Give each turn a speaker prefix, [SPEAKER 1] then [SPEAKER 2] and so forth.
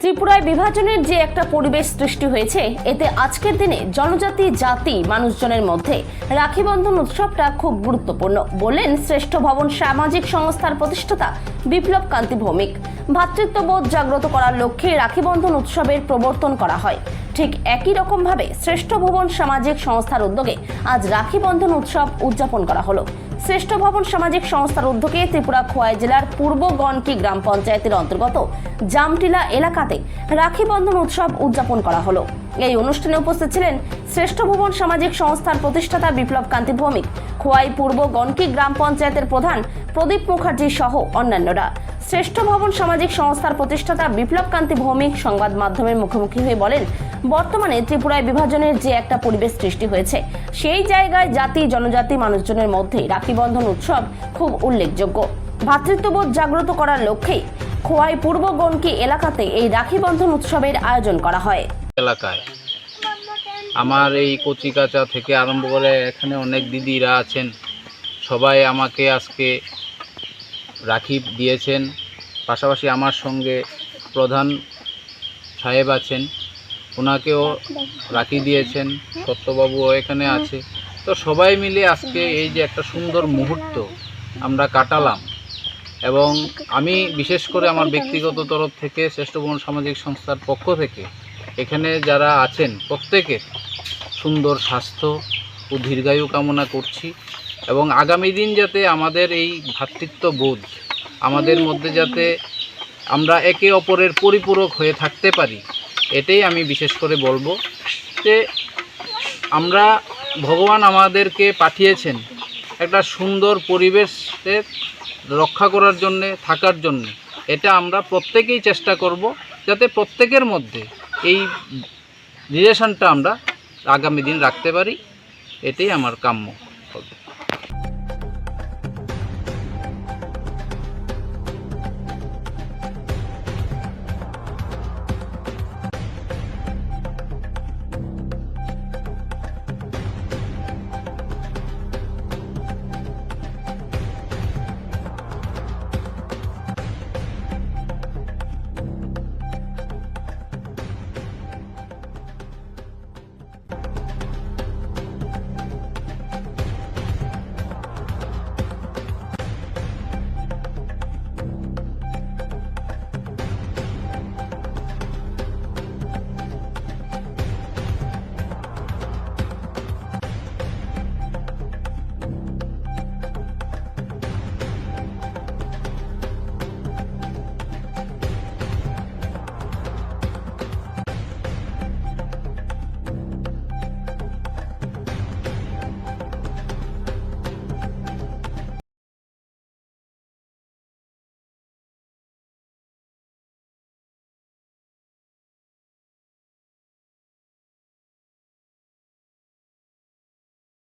[SPEAKER 1] ত্রিপুরায় বিভাজনের যে একটা পরিবেশ সৃষ্টি হয়েছে, এতে আজকের দিনে জনজাতি জাতি মানুষজনের মধ্যে রাখি বন্ধন উৎসবটা খুব গুরুত্বপূর্ণ বললেন শ্রেষ্ঠ ভবন সামাজিক সংস্থার প্রতিষ্ঠাতা বিপ্লব কান্তি ভৌমিক। ভ্রাতৃত্ববোধ জাগ্রত করার লক্ষ্যে রাখি বন্ধন উৎসবের প্রবর্তন করা হয়। ঠিক একই রকম ভাবে শ্রেষ্ঠ ভবন সামাজিক সংস্থার উদ্যোগে আজ রাখি বন্ধন উৎসব উদযাপন করা হলো। শ্রেষ্ঠ ভবন সামাজিক সংস্থার উদ্যোগে ত্রিপুরা খোয়াই জেলার পূর্ব গণকি গ্রাম পঞ্চায়েতের অন্তর্গত জামটিলা এলাকাতে রাখি বন্ধন উৎসব উদযাপন করা হলো। এই অনুষ্ঠানে উপস্থিত ছিলেন শ্রেষ্ঠ ভবন সামাজিক সংস্থার প্রতিষ্ঠাতা বিপ্লব কান্তি ভৌমিক, খোয়াই পূর্ব গণকি গ্রাম পঞ্চায়েতের প্রধান প্রদীপ মুখার্জি সহ অন্যান্যরা। শ্রেষ্ঠ ভবন সামাজিক সংস্থার প্রতিষ্ঠাতা বিপ্লব কান্তি ভৌমিক সংবাদ মাধ্যমের মুখোমুখি হয়ে বলেন, বর্তমানে ত্রিপুরায় বিভাজনের যে একটা পরিবেশ সৃষ্টি হয়েছে, সেই জায়গায় জাতি জনজাতি মানুষজনের মধ্যে রাখি বন্ধন উৎসব খুব উল্লেখযোগ্য। ভ্রাতৃত্ববোধ জাগ্রত করার লক্ষ্যে খোয়াই পূর্ব গণকি এলাকাতে এই রাখি বন্ধন উৎসবের আয়োজন করা হয়।
[SPEAKER 2] এলাকায় আমার এই কচিকাচা থেকে আরম্ভ করে এখানে অনেক দিদিরা আছেন, সবাই আমাকে আজকে রাখি দিয়েছেন। পাশাপাশি আমার সঙ্গে প্রধান সাহেব আছেন, ওনাকেও রাখি দিয়েছেন, সত্যবাবুও এখানে আছে। তো সবাই মিলে আজকে এই যে একটা সুন্দর মুহূর্ত আমরা কাটালাম, এবং আমি বিশেষ করে আমার ব্যক্তিগত তরফ থেকে শ্রেষ্ঠ ভবন সামাজিক সংস্থার পক্ষ থেকে এখানে যারা আছেন প্রত্যেকের সুন্দর স্বাস্থ্য ও দীর্ঘায়ু কামনা করছি, এবং আগামী দিন যাতে আমাদের এই ভ্রাতৃত্ববোধ আমাদের মধ্যে যাতে আমরা একে অপরের পরিপূরক হয়ে থাকতে পারি, এটাই আমি বিশেষ করে বলবো। যে আমরা ভগবান আমাদেরকে পাঠিয়েছেন একটা সুন্দর পরিবেশের রক্ষা করার জন্যে, থাকার জন্যে। এটা আমরা প্রত্যেকেই চেষ্টা করব যাতে প্রত্যেকের মধ্যে এই রিলেশনটা আমরা আগামী দিন রাখতে পারি, এটাই আমার কাম্য।